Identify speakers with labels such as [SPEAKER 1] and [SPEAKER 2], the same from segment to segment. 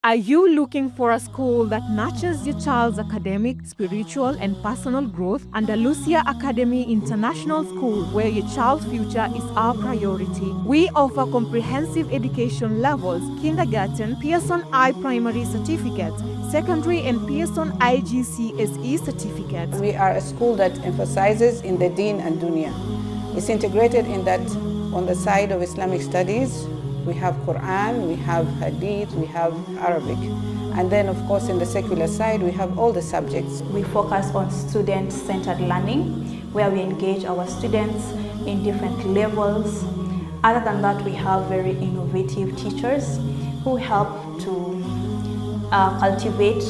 [SPEAKER 1] Are you looking for a school that nurtures your child's academic, spiritual, and personal growth? Andalusia Academy International School, where your child's future is our priority. We offer comprehensive education levels, kindergarten, Pearson I Primary Certificate, secondary and Pearson IGCSE certificates.
[SPEAKER 2] We are a school that emphasizes in the Deen and Dunya. It's integrated in that on the side of Islamic studies, we have Quran, we have Hadith, we have Arabic. And then of course in the secular side, we have all the subjects.
[SPEAKER 3] We focus on student-centered learning, where we engage our students in different levels. Other than that, we have very innovative teachers who help to cultivate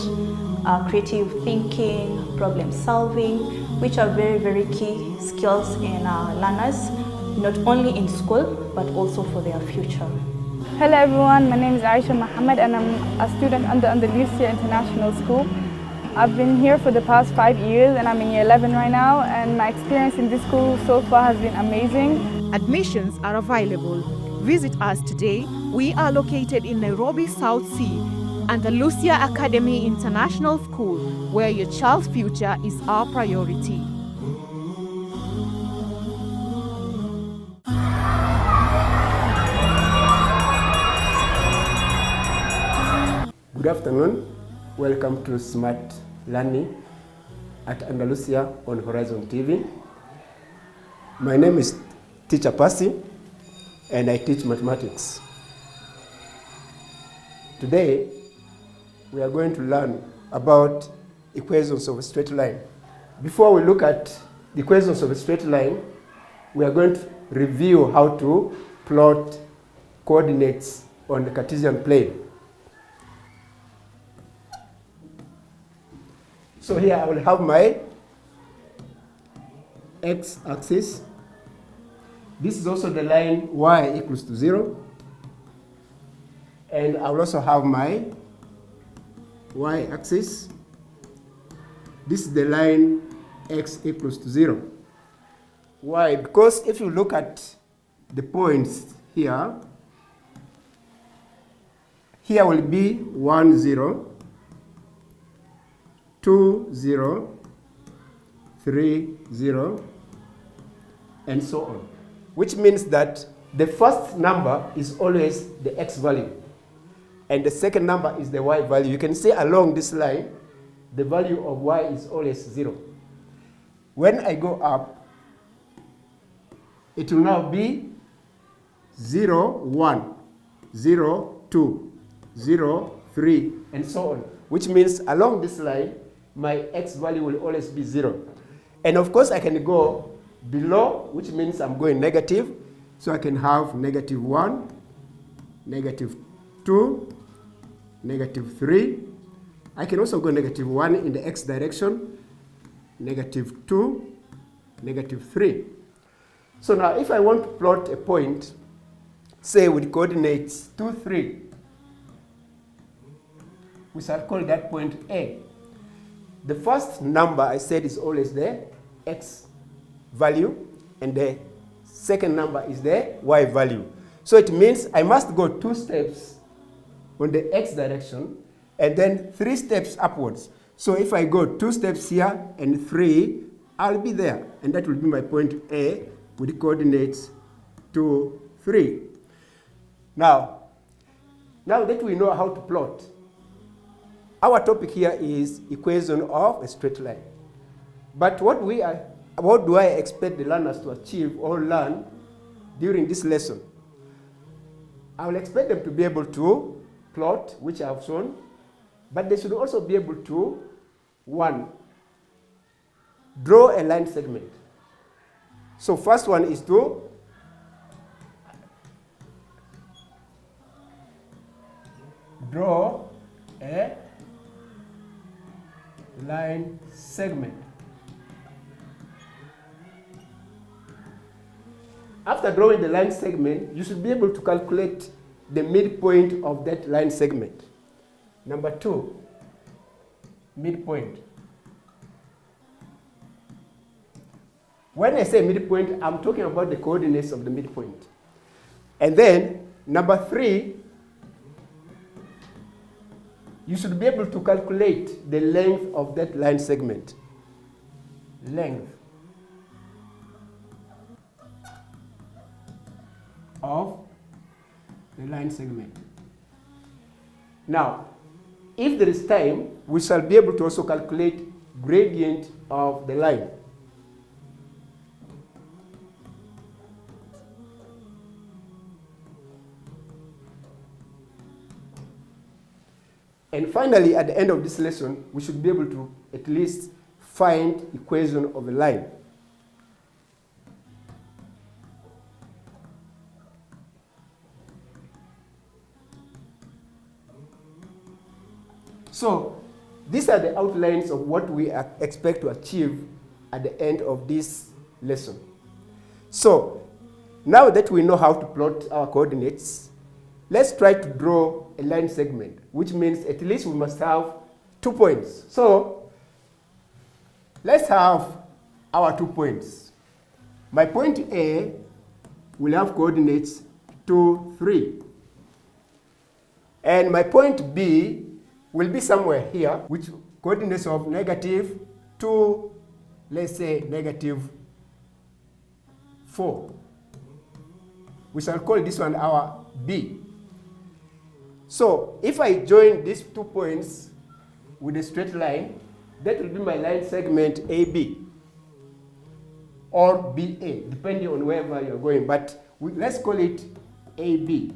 [SPEAKER 3] creative thinking, problem solving, which are very, very key skills in our learners, not only in school, but also for their future.
[SPEAKER 4] Hello everyone, my name is Aisha Mohammed and I'm a student under Andalusia International School. I've been here for the past 5 years and I'm in year 11 right now, and my experience in this school so far has been amazing.
[SPEAKER 1] Admissions are available. Visit us today. We are located in Nairobi, South Sea, Andalusia Academy International School, where your child's future is our priority.
[SPEAKER 5] Good afternoon. Welcome to Smart Learning at Andalusia on HorizonTV. My name is Teacher Percy and I teach mathematics. Today, we are going to learn about equations of a straight line. Before we look at the equations of a straight line, we are going to review how to plot coordinates on the Cartesian plane. So here I will have my x-axis. This is also the line y equals to 0. And I will also have my y-axis. This is the line x equals to 0. Why? Because if you look at the points here, here will be 1, 0, 2, 0, 3, 0, and so on. Which means that the first number is always the x value, and the second number is the y value. You can see along this line, the value of y is always 0. When I go up, it will now be 0, 1, 0, 2, 0, 3, and so on. Which means along this line, my x value will always be 0. And of course, I can go below, which means I'm going negative. So I can have negative 1, negative 2, negative 3. I can also go negative 1 in the x direction, negative 2, negative 3. So now if I want to plot a point, say with coordinates 2, 3, we shall call that point A. The first number I said is always the x value, and the second number is the y value. So it means I must go 2 steps on the x direction and then 3 steps upwards. So if I go 2 steps here and 3, I'll be there, and that will be my point A with the coordinates 2, 3. Now that we know how to plot, our topic here is equation of a straight line. But what do I expect the learners to achieve or learn during this lesson? I will expect them to be able to plot, which I have shown, but they should also be able to, 1, draw a line segment. So first one is to draw a line segment. After drawing the line segment, you should be able to calculate the midpoint of that line segment. Number 2, midpoint. When I say midpoint, I'm talking about the coordinates of the midpoint. And then number 3, you should be able to calculate the length of that line segment. Length of the line segment. Now, if there is time, we shall be able to also calculate gradient of the line. And finally, at the end of this lesson, we should be able to at least find equation of a line. So these are the outlines of what we expect to achieve at the end of this lesson. So now that we know how to plot our coordinates, let's try to draw a line segment, which means at least we must have 2 points. So let's have our 2 points. My point A will have coordinates 2, 3. And my point B will be somewhere here, which coordinates of -2, let's say -4. We shall call this one our B. So if I join these 2 points with a straight line, that will be my line segment AB or BA, depending on wherever you're going. But let's call it AB.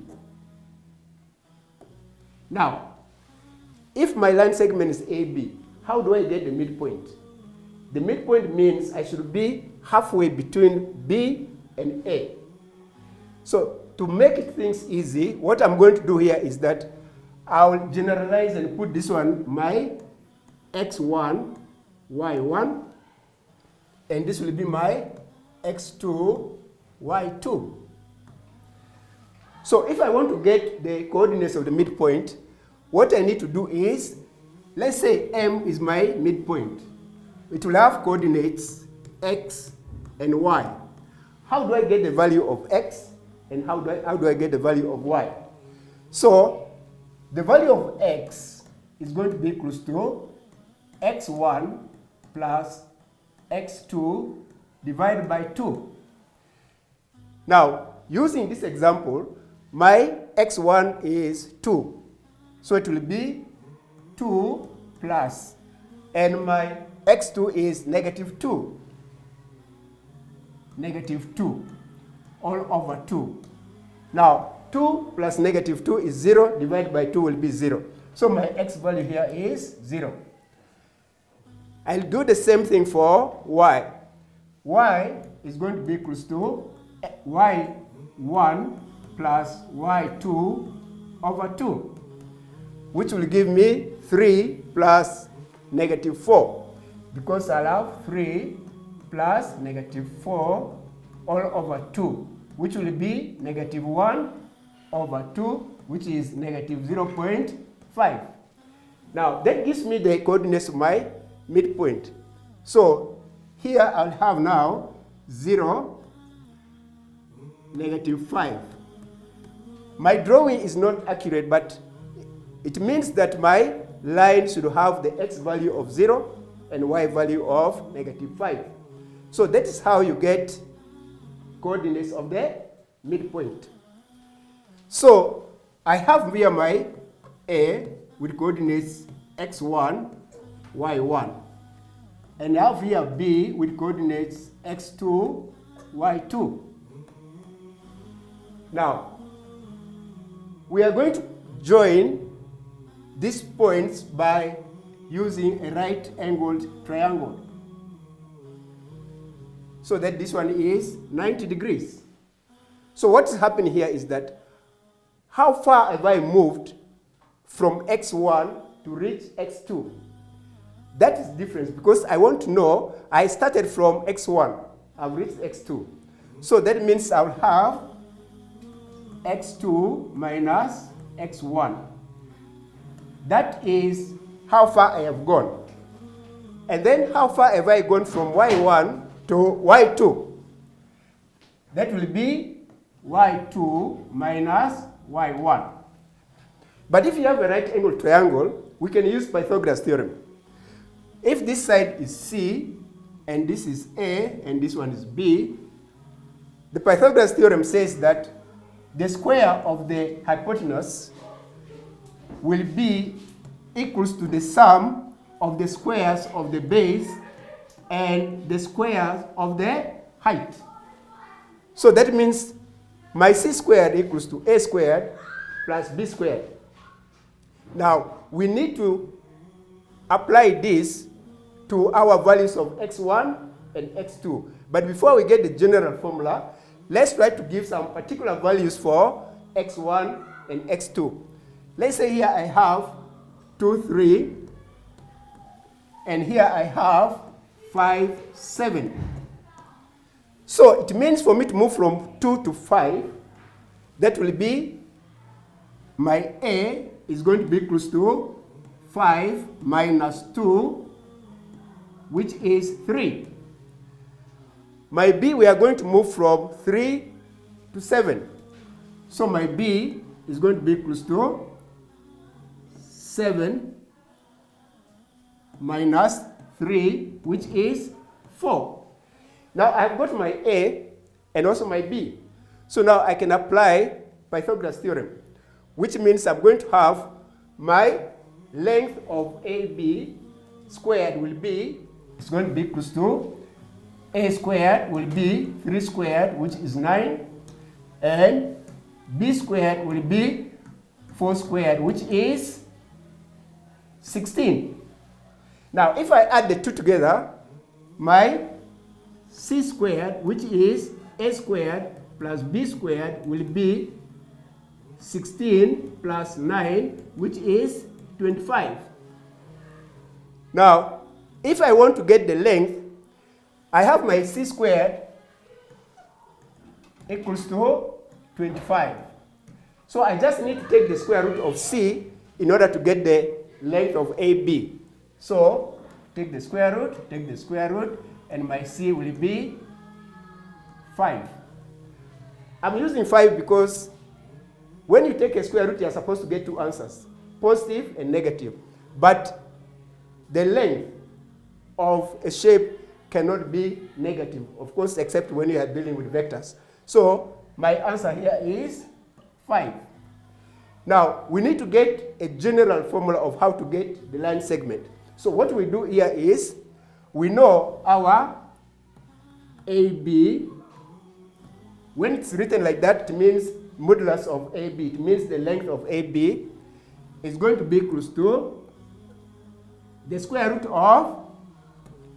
[SPEAKER 5] Now, if my line segment is AB, how do I get the midpoint? The midpoint means I should be halfway between B and A. So to make things easy, what I'm going to do here is that I'll generalize and put this one my x1, y1, and this will be my x2, y2. So if I want to get the coordinates of the midpoint, what I need to do is, let's say M is my midpoint. It will have coordinates x and y. How do I get the value of x? And how do I get the value of y? So the value of x is going to be equal to x1 plus x2 divided by 2. Now, using this example, my x1 is 2. So it will be 2 plus, and my x2 is -2. -2 all over 2. Now, 2 plus -2 is 0, divided by 2 will be 0. So my x value here is 0. I'll do the same thing for y. Y is going to be equal to y1 plus y2 over 2. Which will give me 3 plus -4, because I'll have 3 plus -4 all over 2, which will be -1 over 2, which is -0.5. Now, that gives me the coordinates of my midpoint. So here I'll have now 0, -5. My drawing is not accurate, but it means that my line should have the x value of 0 and y value of -5. So that is how you get coordinates of the midpoint. So I have here my A with coordinates x1, y1. And I have here B with coordinates x2, y2. Now, we are going to join these points by using a right-angled triangle, so that this one is 90 degrees. So what's happening here is that how far have I moved from x1 to reach x2? That is difference, because I want to know I started from x1, I've reached x2. So that means I'll have x2 minus x1. That is how far I have gone. And then how far have I gone from y1 to y2? That will be y2 minus y1. But if you have a right angle triangle, we can use Pythagoras theorem. If this side is C, and this is A, and this one is B, the Pythagoras theorem says that the square of the hypotenuse will be equals to the sum of the squares of the base and the squares of the height. So that means my C squared equals to A squared plus B squared. Now, we need to apply this to our values of x1 and x2. But before we get the general formula, let's try to give some particular values for x1 and x2. Let's say here I have 2, 3, and here I have 5, 7. So it means for me to move from 2 to 5, that will be my A is going to be equals to 5 minus 2, which is 3. My B, we are going to move from 3 to 7. So my B is going to be equals to 7 minus 3, which is 4. Now I've got my A and also my B. So now I can apply Pythagoras theorem, which means I'm going to have my length of AB squared will be, it's going to be equals to A squared will be 3 squared, which is 9, and B squared will be 4 squared, which is 16. Now, if I add the two together, my C squared, which is A squared plus B squared, will be 16 plus 9, which is 25. Now, if I want to get the length, I have my C squared equals to 25. So I just need to take the square root of C in order to get the length of AB. So take the square root, and my C will be 5. I'm using 5 because when you take a square root, you're supposed to get two answers, positive and negative. But the length of a shape cannot be negative, of course, except when you are dealing with vectors. So my answer here is 5. Now, we need to get a general formula of how to get the line segment. So what we do here is, we know our AB, when it's written like that, it means modulus of AB. It means the length of AB is going to be equals to the square root of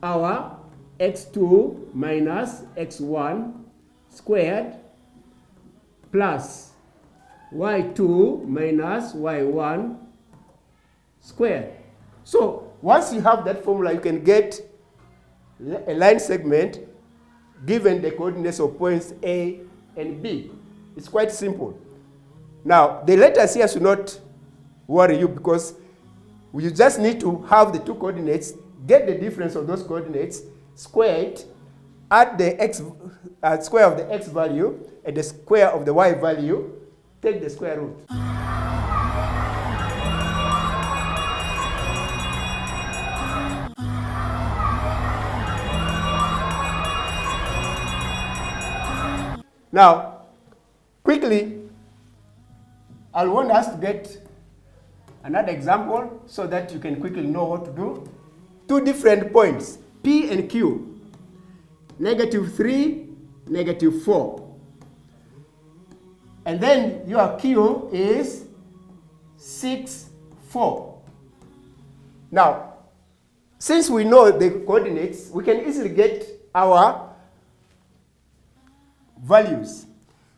[SPEAKER 5] our x2 minus x1 squared plus y2 minus y1 squared. So once you have that formula, you can get a line segment given the coordinates of points A and B. It's quite simple. Now, the letters here should not worry you because you just need to have the two coordinates, get the difference of those coordinates, square it, add the x square of the x value and the square of the y value, take the square root. Now, quickly, I'll want us to get another example so that you can quickly know what to do. Two different points, P and Q, -3, -4. And then your Q is 6, 4. Now, since we know the coordinates, we can easily get our values.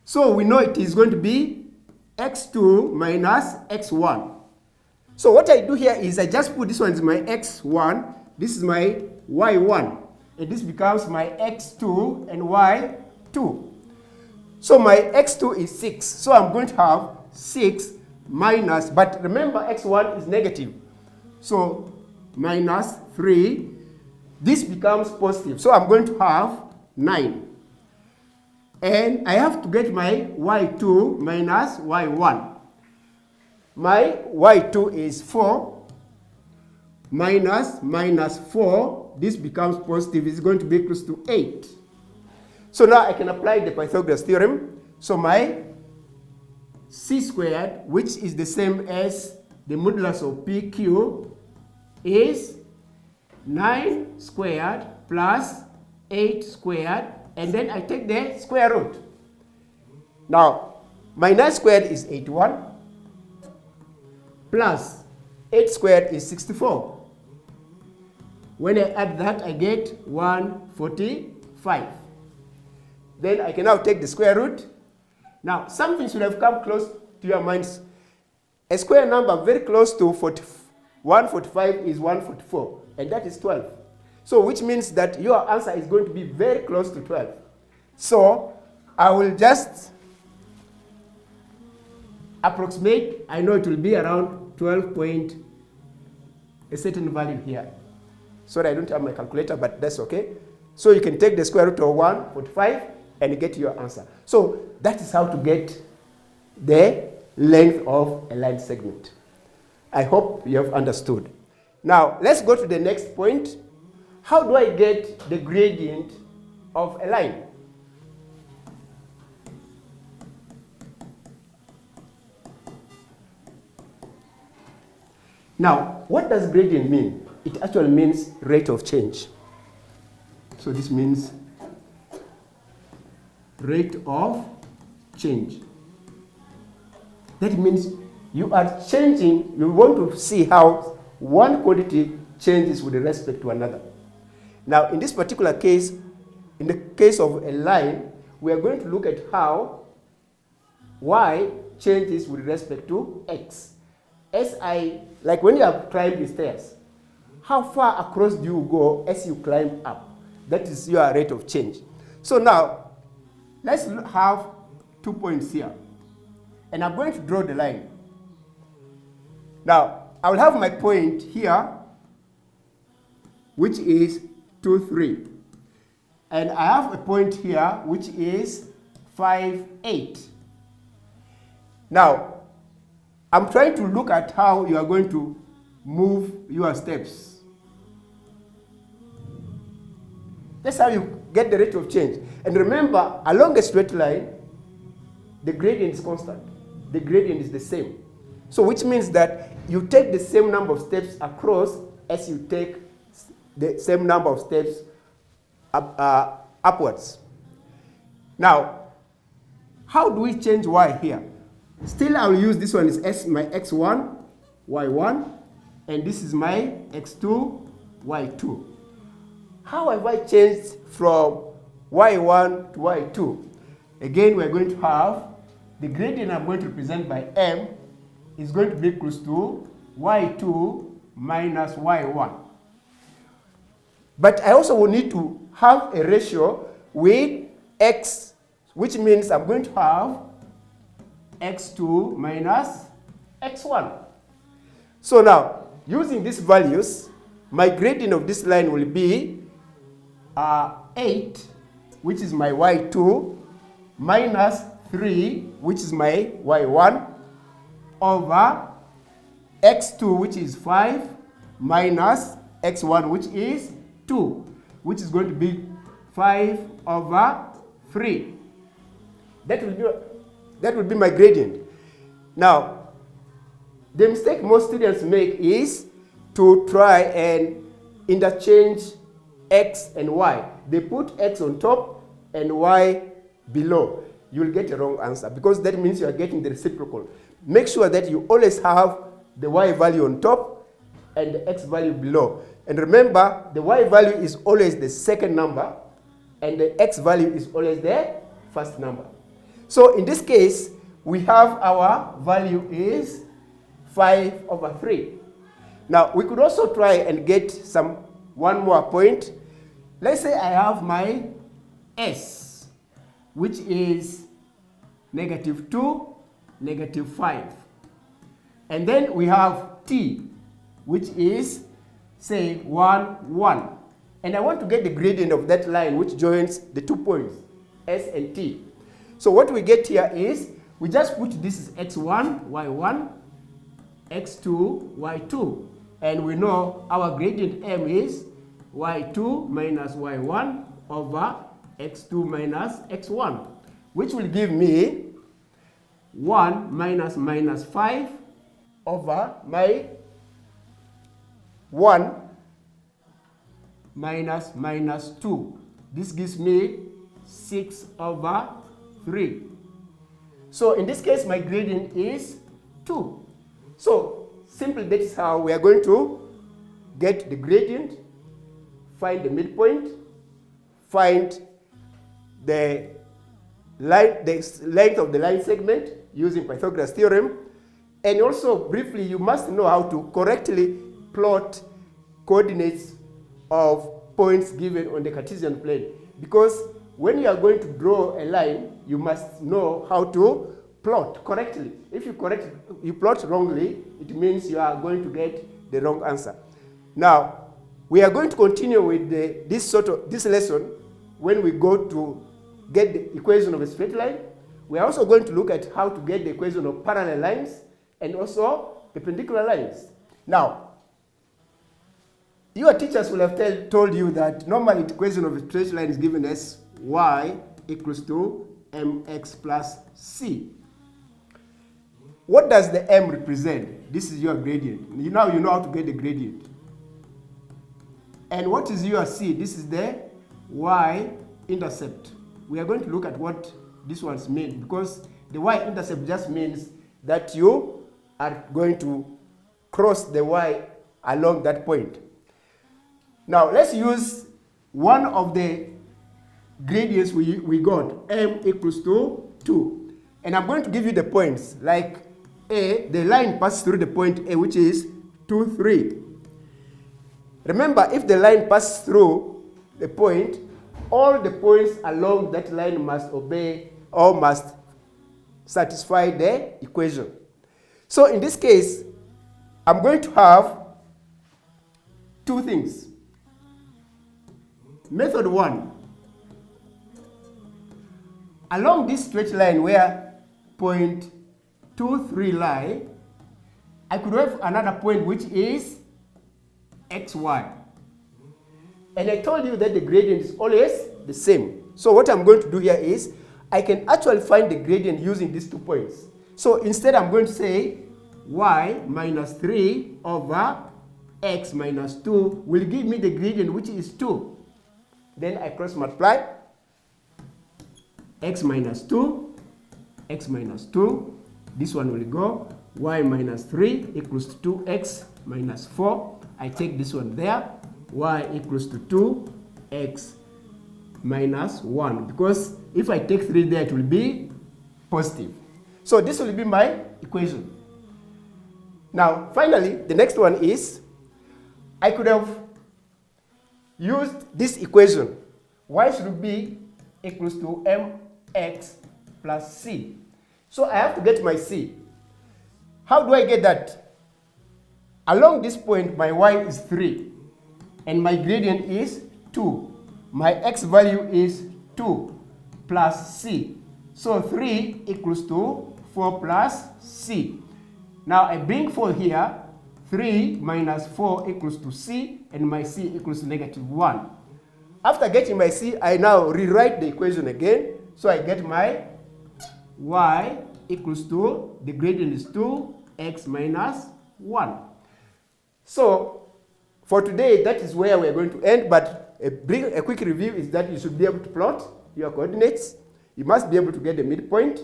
[SPEAKER 5] So we know it is going to be x2 minus x1. So what I do here is I just put this one as my x1, this is my y1, and this becomes my x2 and y2. So my x2 is 6, so I'm going to have 6 minus, but remember x1 is negative, so minus 3, this becomes positive, so I'm going to have 9. And I have to get my y2 minus y1. My y2 is 4, minus 4, this becomes positive, is going to be equals to 8. So now I can apply the Pythagoras theorem. So my c squared, which is the same as the modulus of p cubed, is 9 squared plus 8 squared, and then I take the square root. Now, my 9 squared is 81, plus 8 squared is 64. When I add that, I get 145. Then I can now take the square root. Now, something should have come close to your minds. A square number very close to 145 is 144, and that is 12. So, which means that your answer is going to be very close to 12. So, I will just approximate. I know it will be around 12 point a certain value here. Sorry, I don't have my calculator, but that's okay. So you can take the square root of 145 and get your answer. So that is how to get the length of a line segment. I hope you have understood. Now, let's go to the next point. How do I get the gradient of a line? Now, what does gradient mean? It actually means rate of change. So this means rate of change. That means you are changing, you want to see how one quantity changes with respect to another. Now, in this particular case, in the case of a line, we are going to look at how y changes with respect to x. Like when you have climbed the stairs, how far across do you go as you climb up? That is your rate of change. So now, let's have 2 points here. And I'm going to draw the line. Now, I will have my point here, which is 2, 3. And I have a point here, which is 5, 8. Now, I'm trying to look at how you are going to move your steps. That's how you get the rate of change. And remember, along a straight line, the gradient is constant. The gradient is the same. So which means that you take the same number of steps across as you take the same number of steps upwards. Now, how do we change y here? Still, I will use this one as my x1, y1, and this is my x2, y2. How have I changed from y1 to y2? Again, we're going to have the gradient I'm going to represent by m is going to be equal to y2 minus y1. But I also will need to have a ratio with x, which means I'm going to have x2 minus x1. So now, using these values, my gradient of this line will be 8, which is my y2, minus 3, which is my y1, over x2, which is 5, minus x1, which is 2, which is going to be 5 over 3. That will be my gradient. Now, the mistake most students make is to try and interchange x and y. They put x on top and y below. You will get a wrong answer because that means you are getting the reciprocal. Make sure that you always have the y value on top and the x value below. And remember, the y value is always the second number and the x value is always the first number. So in this case, we have our value is 5 over 3. Now, we could also try and get one more point. Let's say I have my s, which is -2, -5. And then we have t, which is, say, 1, 1. And I want to get the gradient of that line which joins the 2 points, s and t. So what we get here is, we just put this as x1, y1, x2, y2. And we know our gradient m is y2 minus y1 over x2 minus x1, which will give me 1 minus minus 5 over my 1 minus minus 2. This gives me 6 over 3. So in this case, my gradient is 2. So simply that is how we are going to get the gradient, find the midpoint, find the length of the line segment using Pythagoras theorem, and also briefly you must know how to correctly plot coordinates of points given on the Cartesian plane, because when you are going to draw a line, you must know how to plot correctly. If you plot wrongly, it means you are going to get the wrong answer. Now, we are going to continue with this lesson when we go to get the equation of a straight line. We are also going to look at how to get the equation of parallel lines and also perpendicular lines. Now, your teachers will have told you that normally the equation of a straight line is given as y equals to mx plus c. What does the m represent? This is your gradient. Now you know how to get the gradient. And what is your c? This is the y-intercept. We are going to look at what this ones mean, because the y-intercept just means that you are going to cross the y along that point. Now let's use one of the gradients we got, m equals to 2. And I'm going to give you the points, like A, the line passes through the point A, which is 2, 3. Remember, if the line passes through the point, all the points along that line must obey or must satisfy the equation. So in this case, I'm going to have two things. Method 1. Along this straight line where point 2, 3 lie, I could have another point which is xy. And I told you that the gradient is always the same. So what I'm going to do here is, I can actually find the gradient using these 2 points. So instead I'm going to say y minus 3 over x minus 2 will give me the gradient which is 2. Then I cross multiply x minus 2, x minus 2. This one will go y minus 3 equals to 2x minus 4. I take this one there, y equals to 2x minus 1. Because if I take 3 there, it will be positive. So this will be my equation. Now, finally, the next one is, I could have used this equation. Y should be equals to mx plus c. So I have to get my c. How do I get that? Along this point, my y is 3, and my gradient is 2. My x value is 2 plus c. So 3 equals to 4 plus c. Now I bring 4 here. 3 minus 4 equals to c, and my c equals to -1. After getting my c, I now rewrite the equation again. So I get my y equals to, the gradient is 2x minus 1. So for today, that is where we're going to end, but a quick review is that you should be able to plot your coordinates. You must be able to get the midpoint.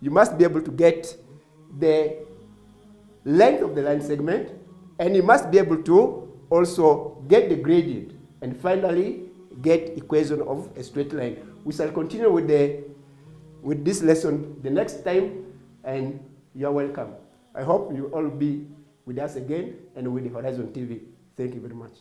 [SPEAKER 5] You must be able to get the length of the line segment, and you must be able to also get the gradient, and finally get equation of a straight line. We shall continue with this lesson the next time, and you're welcome. I hope you all be with us again and with the HorizonTV. Thank you very much.